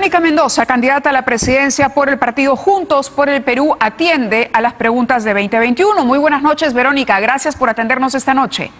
Verónica Mendoza, candidata a la presidencia por el partido Juntos por el Perú, atiende a las preguntas de 2021. Muy buenas noches, Verónica. Gracias por atendernos esta noche.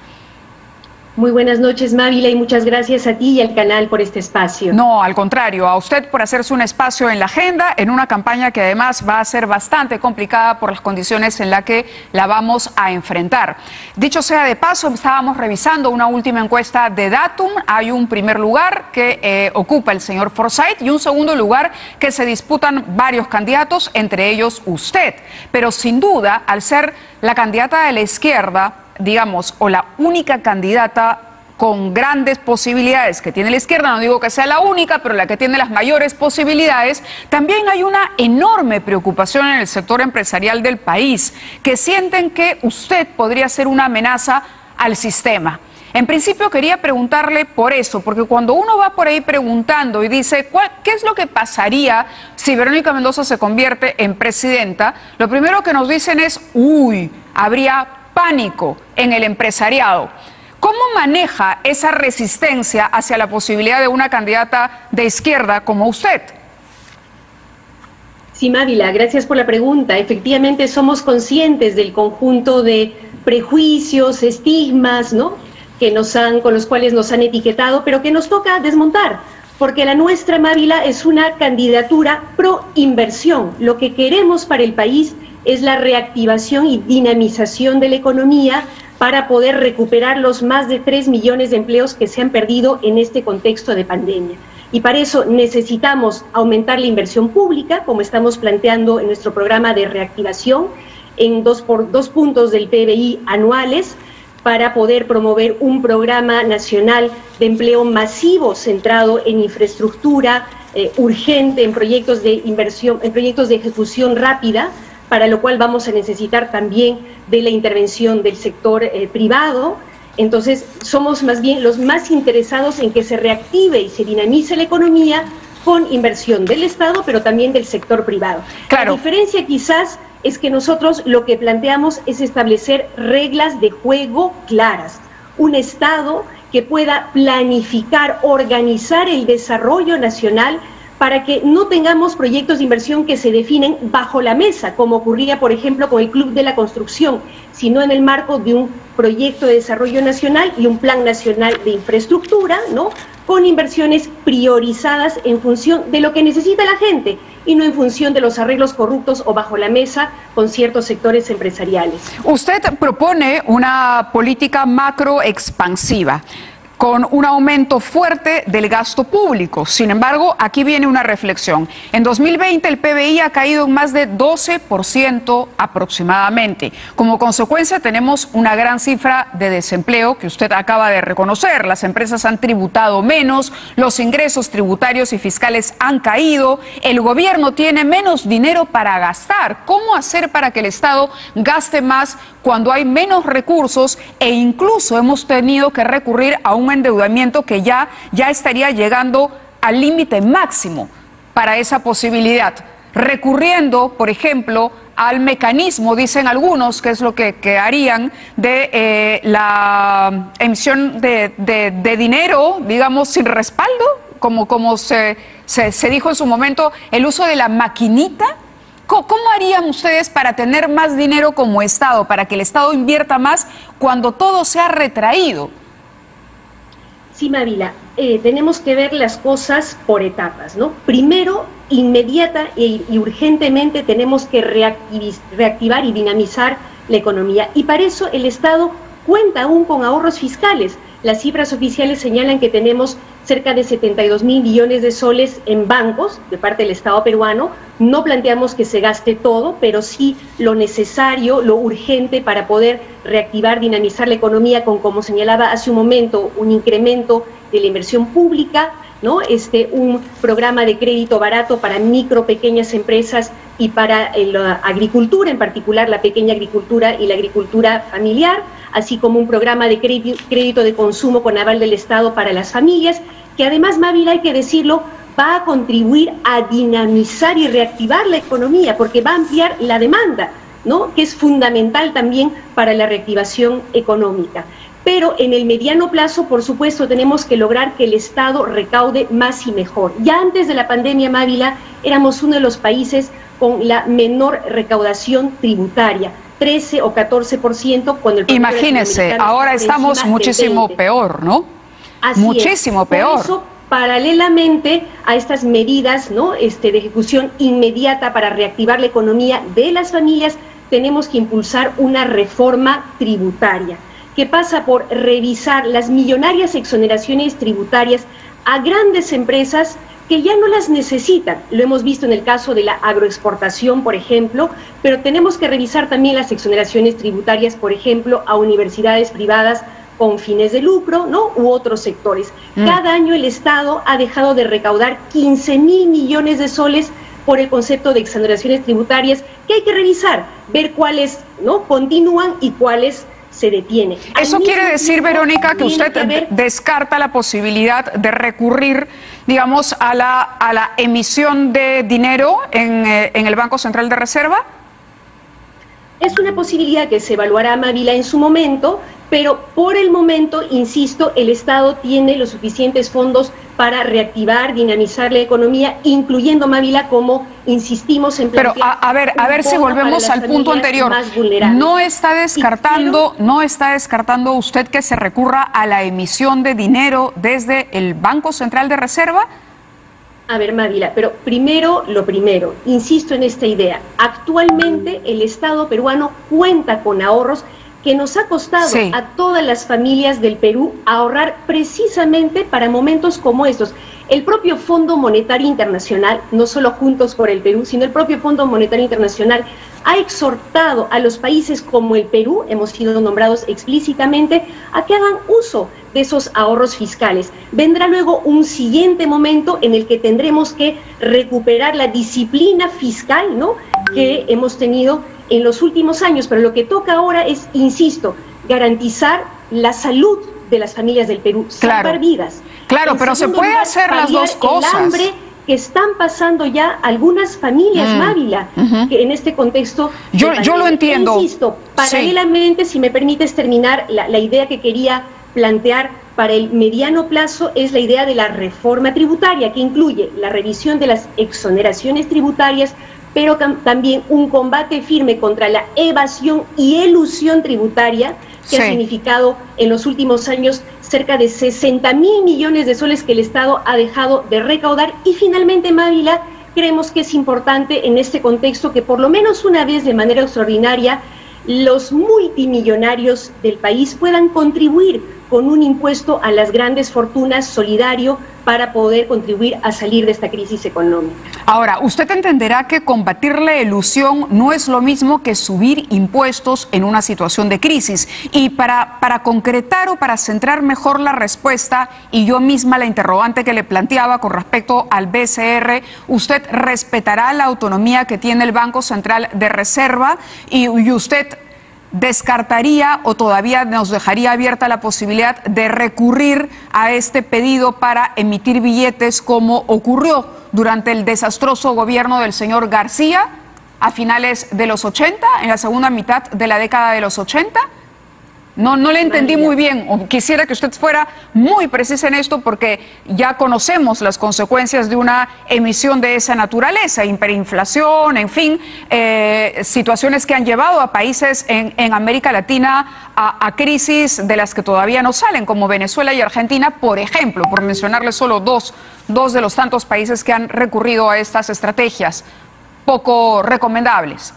Muy buenas noches, Mávila, y muchas gracias a ti y al canal por este espacio. No, al contrario, a usted por hacerse un espacio en la agenda, en una campaña que además va a ser bastante complicada por las condiciones en las que la vamos a enfrentar. Dicho sea de paso, estábamos revisando una última encuesta de Datum. Hay un primer lugar que ocupa el señor Forsyth y un segundo lugar que se disputan varios candidatos, entre ellos usted. Pero sin duda, al ser la candidata de la izquierda, digamos, o la única candidata con grandes posibilidades que tiene la izquierda, no digo que sea la única, pero la que tiene las mayores posibilidades, también hay una enorme preocupación en el sector empresarial del país, que sienten que usted podría ser una amenaza al sistema. En principio quería preguntarle por eso, porque cuando uno va por ahí preguntando y dice ¿qué es lo que pasaría si Verónica Mendoza se convierte en presidenta?, lo primero que nos dicen es, habría pánico en el empresariado. ¿Cómo maneja esa resistencia hacia la posibilidad de una candidata de izquierda como usted? Sí, Mávila, gracias por la pregunta. Efectivamente, somos conscientes del conjunto de prejuicios, estigmas, ¿no?, con los cuales nos han etiquetado, pero que nos toca desmontar, porque la nuestra, Mávila, es una candidatura pro inversión. Lo que queremos para el país es la reactivación y dinamización de la economía para poder recuperar los más de 3 millones de empleos que se han perdido en este contexto de pandemia. Y para eso necesitamos aumentar la inversión pública, como estamos planteando en nuestro programa de reactivación, en 2 puntos del PBI anuales, para poder promover un programa nacional de empleo masivo centrado en infraestructura urgente, en proyectos de inversión, en proyectos de ejecución rápida, para lo cual vamos a necesitar también de la intervención del sector privado. Entonces, somos más bien los más interesados en que se reactive y se dinamice la economía con inversión del Estado, pero también del sector privado. Claro. La diferencia quizás es que nosotros lo que planteamos es establecer reglas de juego claras, un Estado que pueda planificar, organizar el desarrollo nacional para que no tengamos proyectos de inversión que se definen bajo la mesa, como ocurría, por ejemplo, con el Club de la Construcción, sino en el marco de un proyecto de desarrollo nacional y un plan nacional de infraestructura, ¿no?, con inversiones priorizadas en función de lo que necesita la gente y no en función de los arreglos corruptos o bajo la mesa con ciertos sectores empresariales. Usted propone una política macro expansiva, con un aumento fuerte del gasto público. Sin embargo, aquí viene una reflexión. En 2020 el PBI ha caído en más de 12% aproximadamente. Como consecuencia tenemos una gran cifra de desempleo que usted acaba de reconocer. Las empresas han tributado menos, los ingresos tributarios y fiscales han caído, el gobierno tiene menos dinero para gastar. ¿Cómo hacer para que el Estado gaste más cuando hay menos recursos e incluso hemos tenido que recurrir a un endeudamiento que ya estaría llegando al límite máximo para esa posibilidad, recurriendo, por ejemplo, al mecanismo, dicen algunos, que es lo que harían, de la emisión de dinero, digamos, sin respaldo, como se dijo en su momento, el uso de la maquinita? ¿Cómo harían ustedes para tener más dinero como Estado, para que el Estado invierta más cuando todo se ha retraído? Sí, Mávila, tenemos que ver las cosas por etapas, ¿no? Primero, inmediata y urgentemente tenemos que reactivar y dinamizar la economía. Y para eso el Estado cuenta aún con ahorros fiscales. Las cifras oficiales señalan que tenemos cerca de 72.000 millones de soles en bancos de parte del Estado peruano. No planteamos que se gaste todo, pero sí lo necesario, lo urgente para poder reactivar, dinamizar la economía con, como señalaba hace un momento, un incremento de la inversión pública, ¿no? Un programa de crédito barato para micro, pequeñas empresas y para la agricultura, en particular la pequeña agricultura y la agricultura familiar, así como un programa de crédito de consumo con aval del Estado para las familias, que además, Mávila, hay que decirlo, va a contribuir a dinamizar y reactivar la economía, porque va a ampliar la demanda, ¿no?, que es fundamental también para la reactivación económica. Pero en el mediano plazo, por supuesto, tenemos que lograr que el Estado recaude más y mejor. Ya antes de la pandemia, Mávila, éramos uno de los países con la menor recaudación tributaria, 13 o 14%, cuando el imagínese, ahora estamos muchísimo peor, ¿no? Así muchísimo es. peor. Por eso, paralelamente a estas medidas, ¿no?, de ejecución inmediata para reactivar la economía de las familias, tenemos que impulsar una reforma tributaria que pasa por revisar las millonarias exoneraciones tributarias a grandes empresas que ya no las necesitan. Lo hemos visto en el caso de la agroexportación, por ejemplo, pero tenemos que revisar también las exoneraciones tributarias, por ejemplo, a universidades privadas con fines de lucro, ¿no?, u otros sectores. Cada año el Estado ha dejado de recaudar 15.000 millones de soles por el concepto de exoneraciones tributarias, que hay que revisar, ver cuáles, ¿no?, continúan y cuáles se detiene. Eso quiere decir, Verónica, que usted descarta la posibilidad de recurrir, digamos, a la emisión de dinero en el Banco Central de Reserva. Es una posibilidad que se evaluará, Mávila, en su momento, pero por el momento, insisto, el Estado tiene los suficientes fondos para reactivar, dinamizar la economía, incluyendo, Mávila, como insistimos en plantear. Pero a ver si volvemos al punto anterior. ¿No está descartando usted que se recurra a la emisión de dinero desde el Banco Central de Reserva? A ver, Mávila, pero primero lo primero, insisto en esta idea. Actualmente el Estado peruano cuenta con ahorros que nos ha costado a todas las familias del Perú ahorrar precisamente para momentos como estos. El propio Fondo Monetario Internacional, no solo Juntos por el Perú, sino el propio Fondo Monetario Internacional, ha exhortado a los países como el Perú, hemos sido nombrados explícitamente, a que hagan uso de esos ahorros fiscales. Vendrá luego un siguiente momento en el que tendremos que recuperar la disciplina fiscal, ¿no?, que hemos tenido en los últimos años, pero lo que toca ahora es, insisto, garantizar la salud de las familias del Perú, salvar vidas. Claro, pero se puede hacer las dos cosas. El hambre que están pasando ya algunas familias, Mávila, que en este contexto... Yo lo entiendo. Insisto, paralelamente, si me permites terminar, la idea que quería plantear para el mediano plazo es la idea de la reforma tributaria, que incluye la revisión de las exoneraciones tributarias, pero también un combate firme contra la evasión y elusión tributaria, que ha significado en los últimos años cerca de 60.000 millones de soles que el Estado ha dejado de recaudar. Y finalmente, Mávila, creemos que es importante en este contexto que por lo menos una vez de manera extraordinaria los multimillonarios del país puedan contribuir con un impuesto a las grandes fortunas solidario para poder contribuir a salir de esta crisis económica. Ahora, usted entenderá que combatir la elusión no es lo mismo que subir impuestos en una situación de crisis. Y para concretar o para centrar mejor la respuesta, y yo misma la interrogante que le planteaba con respecto al BCR, ¿usted respetará la autonomía que tiene el Banco Central de Reserva y usted descartaría o todavía nos dejaría abierta la posibilidad de recurrir a este pedido para emitir billetes como ocurrió durante el desastroso gobierno del señor García a finales de los 80, en la segunda mitad de la década de los 80? No le entendí muy bien, o quisiera que usted fuera muy precisa en esto porque ya conocemos las consecuencias de una emisión de esa naturaleza, hiperinflación, en fin, situaciones que han llevado a países en América Latina a crisis de las que todavía no salen, como Venezuela y Argentina, por ejemplo, por mencionarles solo dos de los tantos países que han recurrido a estas estrategias poco recomendables.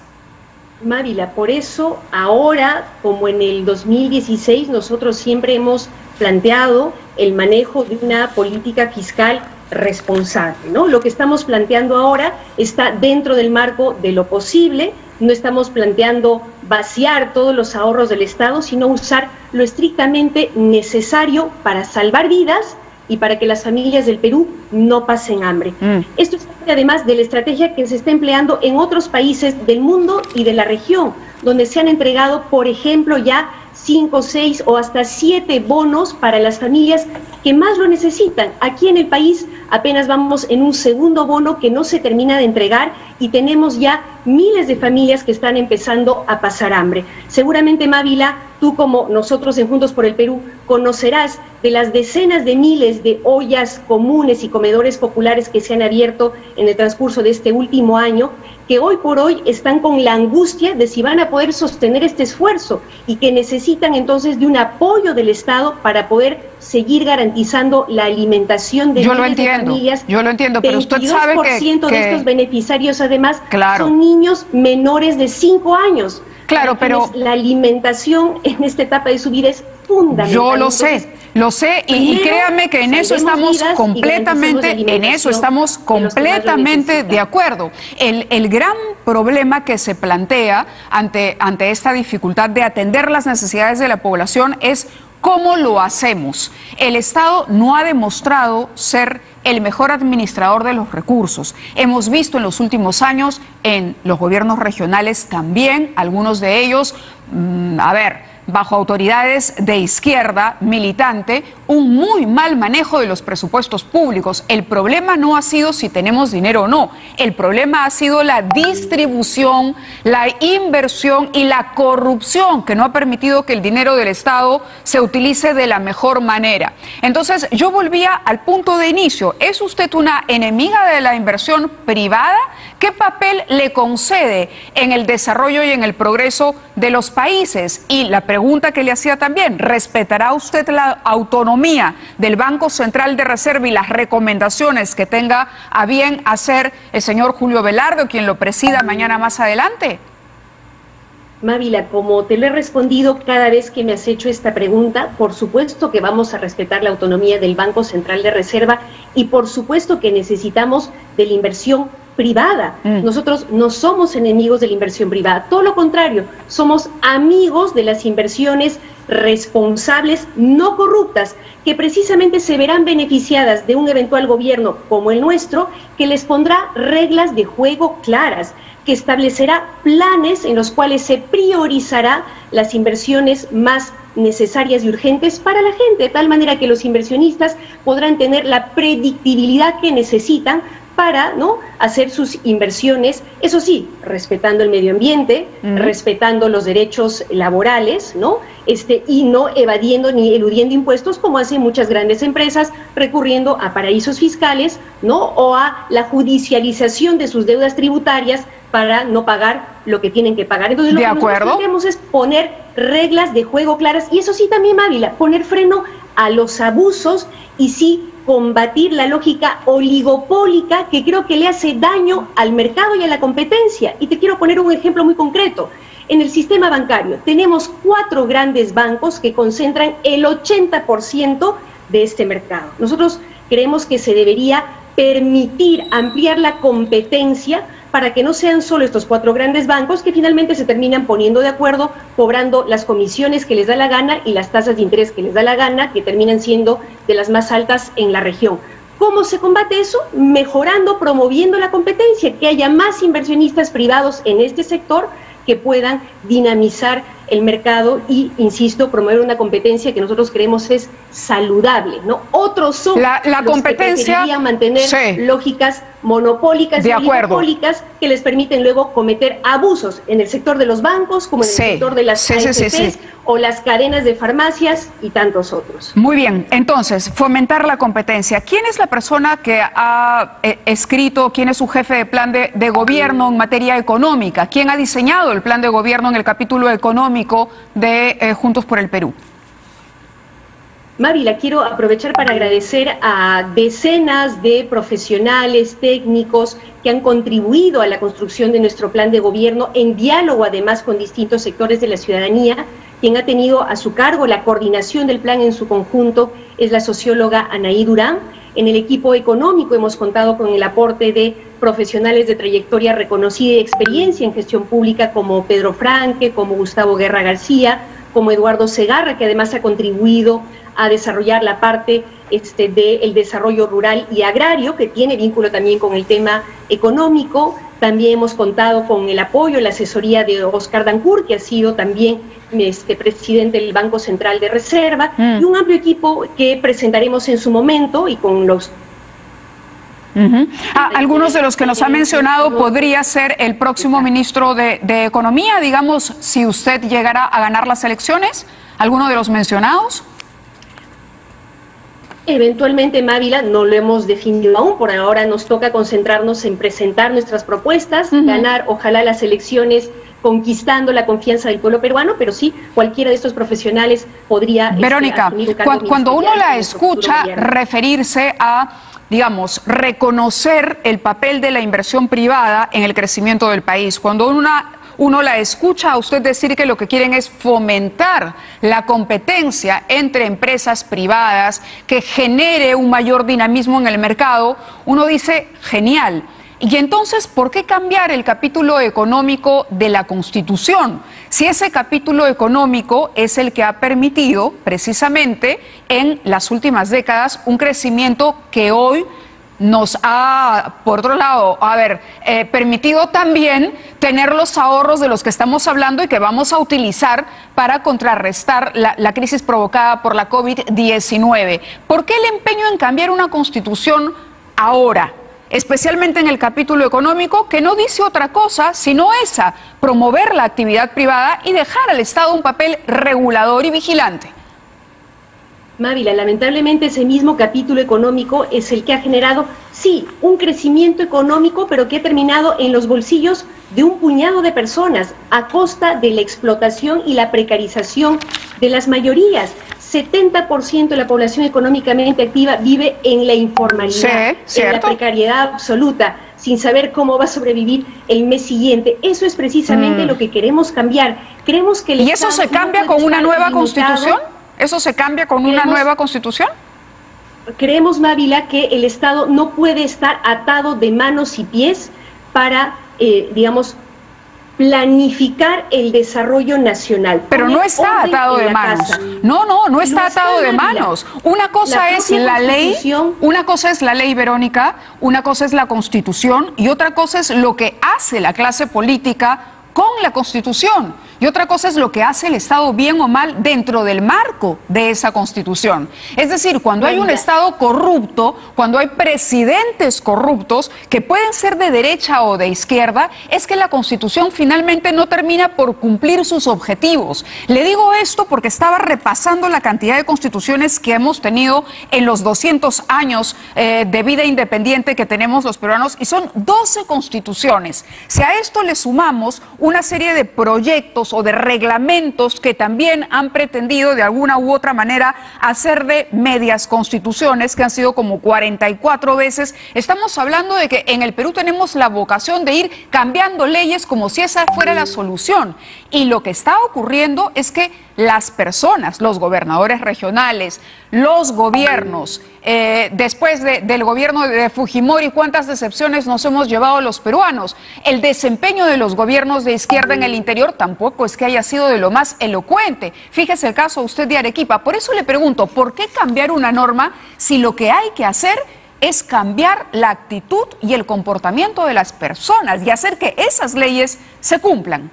Mávila, por eso ahora, como en el 2016, nosotros siempre hemos planteado el manejo de una política fiscal responsable, ¿no? Lo que estamos planteando ahora está dentro del marco de lo posible, no estamos planteando vaciar todos los ahorros del Estado, sino usar lo estrictamente necesario para salvar vidas y para que las familias del Perú no pasen hambre. Esto es además de la estrategia que se está empleando en otros países del mundo y de la región, donde se han entregado, por ejemplo, ya 5, 6 o hasta 7 bonos para las familias que más lo necesitan. Aquí en el país apenas vamos en un segundo bono que no se termina de entregar y tenemos ya miles de familias que están empezando a pasar hambre. Seguramente, Mávila, tú como nosotros en Juntos por el Perú conocerás de las decenas de miles de ollas comunes y comedores populares que se han abierto en el transcurso de este último año, que hoy por hoy están con la angustia de si van a poder sostener este esfuerzo y que necesitan entonces de un apoyo del Estado para poder seguir garantizando la alimentación de miles de familias. Yo lo entiendo, pero usted sabe que 22% de estos beneficiarios además claro, son niños menores de 5 años. Claro, pero la alimentación en esta etapa de su vida es fundamental. Yo lo sé y créame que en eso estamos completamente de acuerdo. El gran problema que se plantea ante esta dificultad de atender las necesidades de la población es ¿cómo lo hacemos? El Estado no ha demostrado ser el mejor administrador de los recursos. Hemos visto en los últimos años, en los gobiernos regionales también, algunos de ellos, bajo autoridades de izquierda militante, un muy mal manejo de los presupuestos públicos. El problema no ha sido si tenemos dinero o no, el problema ha sido la distribución, la inversión y la corrupción que no ha permitido que el dinero del Estado se utilice de la mejor manera. Entonces, yo volvía al punto de inicio. ¿Es usted una enemiga de la inversión privada? ¿Qué papel le concede en el desarrollo y en el progreso de los países? Y la pregunta que le hacía también, ¿respetará usted la autonomía del Banco Central de Reserva y las recomendaciones que tenga a bien hacer el señor Julio Velarde, quien lo presida mañana más adelante? Mávila, como te lo he respondido cada vez que me has hecho esta pregunta, por supuesto que vamos a respetar la autonomía del Banco Central de Reserva y por supuesto que necesitamos de la inversión privada. Nosotros no somos enemigos de la inversión privada, todo lo contrario, somos amigos de las inversiones responsables, no corruptas, que precisamente se verán beneficiadas de un eventual gobierno como el nuestro, que les pondrá reglas de juego claras, que establecerá planes en los cuales se priorizará las inversiones más necesarias y urgentes para la gente, de tal manera que los inversionistas podrán tener la predictibilidad que necesitan para hacer sus inversiones, eso sí, respetando el medio ambiente, respetando los derechos laborales, y no evadiendo ni eludiendo impuestos como hacen muchas grandes empresas, recurriendo a paraísos fiscales, o a la judicialización de sus deudas tributarias para no pagar lo que tienen que pagar. Entonces, lo que nosotros queremos es poner reglas de juego claras, y eso sí también, Mávila, poner freno a los abusos y sí combatir la lógica oligopólica que creo que le hace daño al mercado y a la competencia. Y te quiero poner un ejemplo muy concreto. En el sistema bancario tenemos 4 grandes bancos que concentran el 80% de este mercado. Nosotros creemos que se debería permitir ampliar la competencia para que no sean solo estos 4 grandes bancos que finalmente se terminan poniendo de acuerdo, cobrando las comisiones que les da la gana y las tasas de interés que les da la gana, que terminan siendo de las más altas en la región. ¿Cómo se combate eso? Mejorando, promoviendo la competencia, que haya más inversionistas privados en este sector que puedan dinamizar el mercado y, insisto, promover una competencia que nosotros creemos es saludable, Otros son la competencia, que preferirían mantener lógicas monopólicas y oligopólicas que les permiten luego cometer abusos en el sector de los bancos, como en el sector de las AFPs o las cadenas de farmacias y tantos otros. Muy bien, entonces, fomentar la competencia. ¿Quién es la persona que ha escrito, quién es su jefe de plan de gobierno en materia económica? ¿Quién ha diseñado el plan de gobierno en el capítulo económico de Juntos por el Perú? Mávila, quiero aprovechar para agradecer a decenas de profesionales, técnicos que han contribuido a la construcción de nuestro plan de gobierno en diálogo además con distintos sectores de la ciudadanía. Quien ha tenido a su cargo la coordinación del plan en su conjunto es la socióloga Anaí Durán. En el equipo económico hemos contado con el aporte de profesionales de trayectoria reconocida y experiencia en gestión pública como Pedro Franque, como Gustavo Guerra García, como Eduardo Segarra, que además ha contribuido a desarrollar la parte del desarrollo rural y agrario, que tiene vínculo también con el tema económico. También hemos contado con el apoyo, la asesoría de Oscar Dancourt, que ha sido también presidente del Banco Central de Reserva, y un amplio equipo que presentaremos en su momento y con los Algunos de los que nos ha mencionado podría ser el próximo ministro de Economía, digamos, si usted llegara a ganar las elecciones, ¿alguno de los mencionados? Eventualmente, Mávila, no lo hemos definido aún, por ahora nos toca concentrarnos en presentar nuestras propuestas, ganar, ojalá, las elecciones conquistando la confianza del pueblo peruano, pero sí, cualquiera de estos profesionales podría... Verónica, cuando uno la escucha referirse a, digamos, reconocer el papel de la inversión privada en el crecimiento del país, cuando uno la escucha a usted decir que lo que quieren es fomentar la competencia entre empresas privadas, que genere un mayor dinamismo en el mercado, uno dice, genial. Y entonces, ¿por qué cambiar el capítulo económico de la Constitución? Si ese capítulo económico es el que ha permitido, precisamente, en las últimas décadas, un crecimiento que hoy nos ha, por otro lado, permitido también tener los ahorros de los que estamos hablando y que vamos a utilizar para contrarrestar la crisis provocada por la COVID-19. ¿Por qué el empeño en cambiar una Constitución ahora? Especialmente en el capítulo económico, que no dice otra cosa sino esa, promover la actividad privada y dejar al Estado un papel regulador y vigilante. Mávila, lamentablemente ese mismo capítulo económico es el que ha generado, sí, un crecimiento económico, pero que ha terminado en los bolsillos de un puñado de personas, a costa de la explotación y la precarización de las mayorías. 70% de la población económicamente activa vive en la informalidad, en la precariedad absoluta, sin saber cómo va a sobrevivir el mes siguiente. Eso es precisamente lo que queremos cambiar. Creemos que el ¿Y eso se cambia con una nueva Constitución? ¿Eso se cambia con una nueva Constitución? Creemos, Mávila, que el Estado no puede estar atado de manos y pies para, digamos, planificar el desarrollo nacional. Pero no está atado de manos. No está atado de manos. Una cosa es la ley, Verónica, una cosa es la Constitución y otra cosa es lo que hace la clase política con la Constitución. Y otra cosa es lo que hace el Estado, bien o mal, dentro del marco de esa Constitución. Es decir, cuando hay un Estado corrupto, cuando hay presidentes corruptos, que pueden ser de derecha o de izquierda, es que la Constitución finalmente no termina por cumplir sus objetivos. Le digo esto porque estaba repasando la cantidad de constituciones que hemos tenido en los 200 años de vida independiente que tenemos los peruanos, y son 12 constituciones. Si a esto le sumamos una serie de proyectos o de reglamentos que también han pretendido de alguna u otra manera hacer de medias constituciones, que han sido como 44 veces, estamos hablando de que en el Perú tenemos la vocación de ir cambiando leyes como si esa fuera la solución. Y lo que está ocurriendo es que las personas, los gobernadores regionales, los gobiernos, después del gobierno de Fujimori, ¿cuántas decepciones nos hemos llevado los peruanos? El desempeño de los gobiernos de izquierda en el interior tampoco es que haya sido de lo más elocuente. Fíjese el caso usted de Arequipa. Por eso le pregunto, ¿por qué cambiar una norma si lo que hay que hacer es cambiar la actitud y el comportamiento de las personas y hacer que esas leyes se cumplan?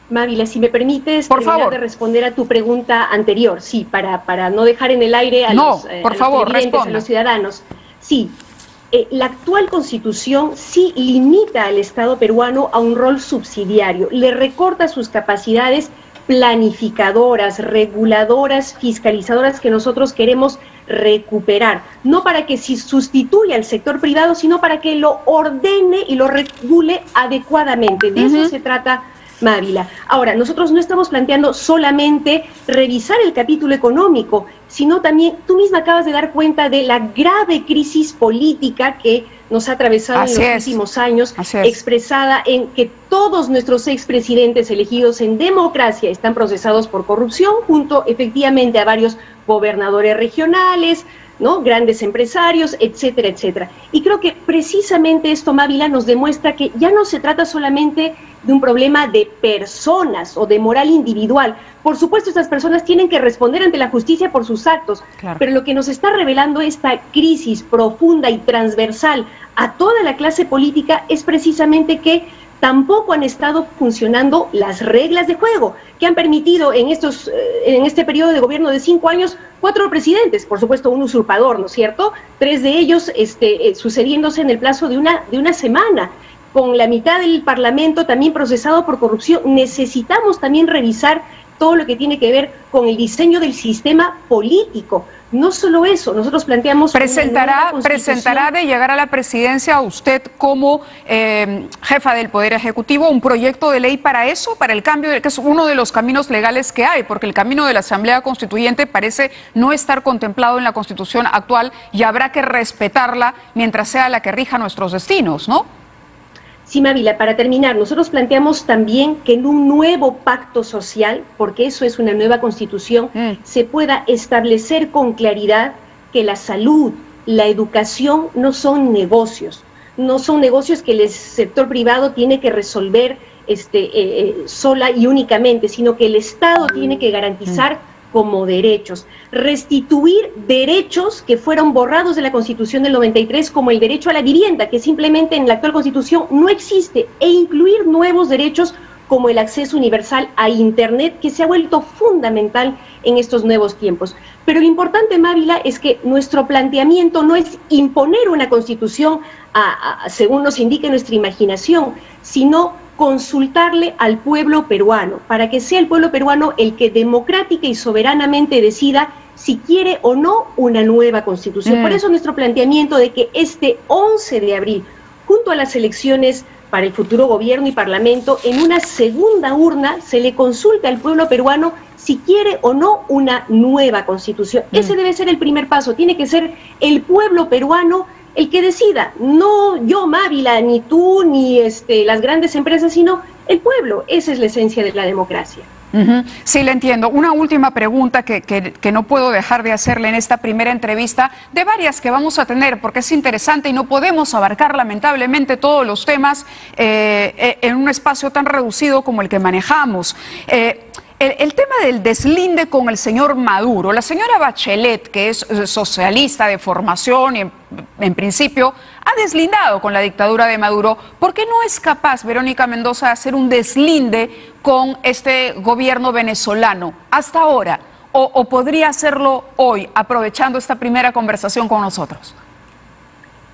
Mávila, si me permites terminar de responder a tu pregunta anterior, sí, para no dejar en el aire a los televidentes, a los ciudadanos. Sí, la actual Constitución sí limita al Estado peruano a un rol subsidiario, le recorta sus capacidades planificadoras, reguladoras, fiscalizadoras que nosotros queremos recuperar, no para que sustituya al sector privado, sino para que lo ordene y lo regule adecuadamente. De eso se trata, Mávila. Ahora, nosotros no estamos planteando solamente revisar el capítulo económico, sino también, tú misma acabas de dar cuenta de la grave crisis política que nos ha atravesado en los últimos años, expresada en que todos nuestros expresidentes elegidos en democracia están procesados por corrupción, junto efectivamente a varios gobernadores regionales, ¿no?, grandes empresarios, etcétera, etcétera. Y creo que precisamente esto, Mávila, nos demuestra que ya no se trata solamente de un problema de personas o de moral individual. Por supuesto, estas personas tienen que responder ante la justicia por sus actos, pero lo que nos está revelando esta crisis profunda y transversal a toda la clase política es precisamente que tampoco han estado funcionando las reglas de juego que han permitido en este periodo de gobierno de 5 años 4 presidentes, por supuesto un usurpador, ¿no es cierto? 3 de ellos sucediéndose en el plazo de una semana, con la mitad del Parlamento también procesado por corrupción. Necesitamos también revisar todo lo que tiene que ver con el diseño del sistema político. No solo eso, nosotros planteamos... ¿Presentará de llegar a la presidencia usted como jefa del Poder Ejecutivo un proyecto de ley para eso, para el cambio, que es uno de los caminos legales que hay, porque el camino de la Asamblea Constituyente parece no estar contemplado en la Constitución actual y habrá que respetarla mientras sea la que rija nuestros destinos, ¿no? Sí, Mávila, para terminar, nosotros planteamos también que en un nuevo pacto social, porque eso es una nueva constitución, se pueda establecer con claridad que la salud, la educación no son negocios que el sector privado tiene que resolver sola y únicamente, sino que el Estado tiene que garantizar como derechos, restituir derechos que fueron borrados de la Constitución del 93, como el derecho a la vivienda, que simplemente en la actual Constitución no existe, e incluir nuevos derechos como el acceso universal a Internet, que se ha vuelto fundamental en estos nuevos tiempos. Pero lo importante, Mávila, es que nuestro planteamiento no es imponer una Constitución según nos indique nuestra imaginación, sino consultarle al pueblo peruano, para que sea el pueblo peruano el que democrática y soberanamente decida si quiere o no una nueva Constitución. Por eso nuestro planteamiento de que este 11 de abril, junto a las elecciones para el futuro gobierno y parlamento, en una segunda urna se le consulte al pueblo peruano si quiere o no una nueva Constitución. Ese debe ser el primer paso, tiene que ser el pueblo peruano el que decida, no yo, Mávila, ni tú, ni las grandes empresas, sino el pueblo. Esa es la esencia de la democracia. Sí, le entiendo. Una última pregunta que no puedo dejar de hacerle en esta primera entrevista, de varias que vamos a tener, porque es interesante y no podemos abarcar lamentablemente todos los temas en un espacio tan reducido como el que manejamos. El tema del deslinde con el señor Maduro, la señora Bachelet, que es socialista de formación y en principio ha deslindado con la dictadura de Maduro. ¿Por qué no es capaz Verónica Mendoza de hacer un deslinde con este gobierno venezolano hasta ahora? ¿O podría hacerlo hoy, aprovechando esta primera conversación con nosotros?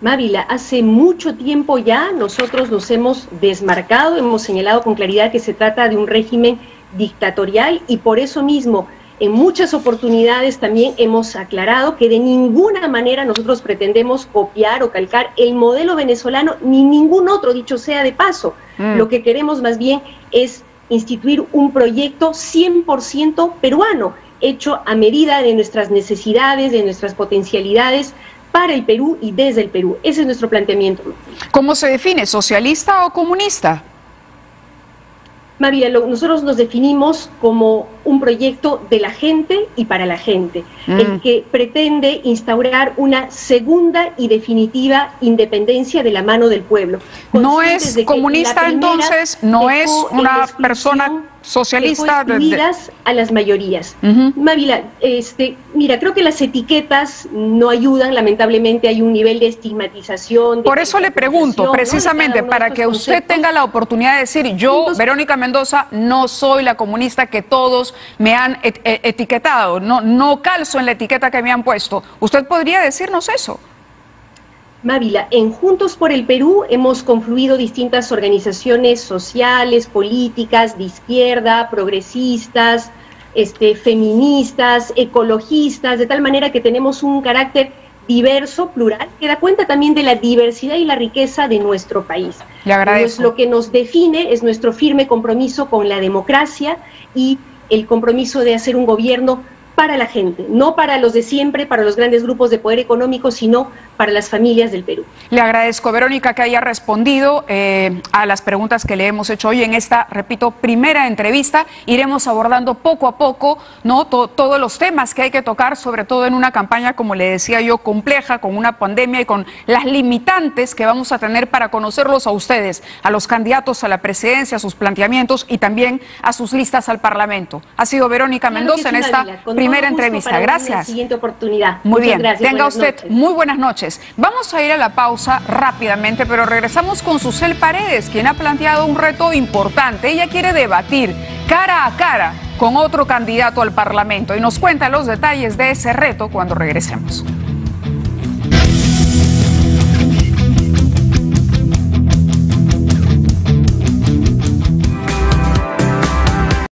Mávila, hace mucho tiempo ya nosotros nos hemos desmarcado, hemos señalado con claridad que se trata de un régimen dictatorial y por eso mismo en muchas oportunidades también hemos aclarado que de ninguna manera nosotros pretendemos copiar o calcar el modelo venezolano ni ningún otro, dicho sea de paso. Lo que queremos más bien es instituir un proyecto 100% peruano, hecho a medida de nuestras necesidades, de nuestras potencialidades para el Perú y desde el Perú. Ese es nuestro planteamiento. ¿Cómo se define? ¿Socialista o comunista? Mávila, nosotros nos definimos como un proyecto de la gente y para la gente, el que pretende instaurar una segunda y definitiva independencia de la mano del pueblo. ¿No es comunista entonces? ¿No es una persona socialista? Excluidas a las mayorías. Mávila, mira, creo que las etiquetas no ayudan, lamentablemente hay un nivel de estigmatización. Por eso le pregunto, precisamente, ¿no? Para que usted tenga la oportunidad de decir, yo, Verónica Mendoza, no soy la comunista que todos me han etiquetado, no calzo en la etiqueta que me han puesto. ¿Usted podría decirnos eso? Mávila, en Juntos por el Perú hemos confluido distintas organizaciones sociales, políticas, de izquierda, progresistas, feministas, ecologistas, de tal manera que tenemos un carácter diverso, plural, que da cuenta también de la diversidad y la riqueza de nuestro país. Le agradezco. Lo que nos define es nuestro firme compromiso con la democracia y el compromiso de hacer un gobierno para la gente, no para los de siempre, para los grandes grupos de poder económico, sino para las familias del Perú. Le agradezco, Verónica, que haya respondido a las preguntas que le hemos hecho hoy en esta, repito, primera entrevista. Iremos abordando poco a poco, ¿no? Todos los temas que hay que tocar, sobre todo en una campaña, como le decía yo, compleja, con una pandemia y con las limitantes que vamos a tener para conocerlos a ustedes, a los candidatos a la presidencia, a sus planteamientos y también a sus listas al Parlamento. Ha sido Verónica Mendoza en esta primera gusto entrevista. para Gracias. una siguiente oportunidad. Muy Muchas bien, gracias. tenga Buenas usted noches. muy buenas noches. Vamos a ir a la pausa rápidamente, pero regresamos con Susel Paredes, quien ha planteado un reto importante. Ella quiere debatir cara a cara con otro candidato al Parlamento y nos cuenta los detalles de ese reto cuando regresemos.